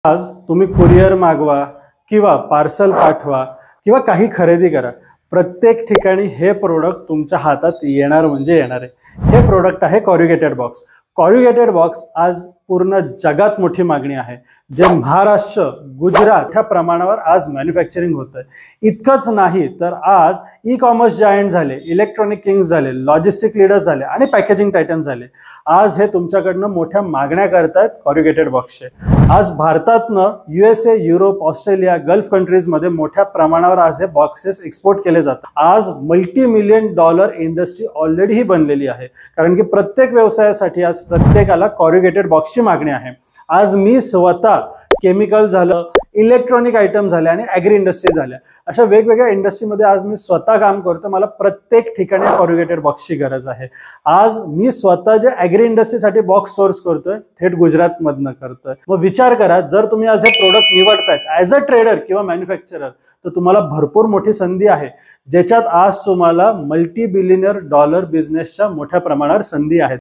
आज तुम्ही कुरिअर मागवा किंवा पार्सल पाठवा किंवा काही खरेदी करा, प्रत्येक ठिकाणी हे प्रोडक्ट तुमच्या हातात येणार म्हणजे येणार आहे। हे प्रोडक्ट आहे कॉरुगेटेड बॉक्स। कॉरुगेटेड बॉक्स आज पूर्ण जगात मोठी मागणी आहे। जे महाराष्ट्र, गुजरात ह्या प्रमाणावर आज मॅन्युफॅक्चरिंग होतंय। इतकंच नाही तर आज ई कॉमर्स जायंट झाले, इलेक्ट्रॉनिक किंग्स झाले, लॉजिस्टिक लीडर्स झाले आणि पॅकेजिंग टायटन झाले। आज हे तुमच्याकडनं मोठ्या मागण्या करतायत कॉरुगेटेड बॉक्सचे। आज भारतातनं USA, युरोप, ऑस्ट्रेलिया, गल्फ कंट्रीजमध्ये मोठ्या प्रमाणावर आज हे बॉक्सेस एक्सपोर्ट केले जातात। आज $multi-million इंडस्ट्री ऑलरेडी ही बनलेली आहे, कारण की प्रत्येक व्यवसायासाठी आज प्रत्येकाला कॉरुगेटेड बॉक्सची मागणी आहे। आज मी स्वतः केमिकल झालं, इलेक्ट्रॉनिक आयटम झाले आणि ॲग्री इंडस्ट्री झाल्या, अशा वेगवेगळ्या इंडस्ट्रीमध्ये आज मी स्वतः काम करतो। मला प्रत्येक ठिकाणी कॉरुगेटेड बॉक्सची गरज आहे। आज मी स्वतः जे ॲग्री इंडस्ट्रीसाठी बॉक्स सोर्स करतोय थेट गुजरातमधनं करतोय। मग विचार करा, जर तुम्ही आज हे प्रोडक्ट निवडतायत ॲज अ ट्रेडर किंवा मॅन्युफॅक्चरर, तर तुम्हाला भरपूर मोठी संधी आहे, ज्याच्यात आज तुम्हाला $multi-billion बिझनेसच्या मोठ्या प्रमाणावर संधी आहेत।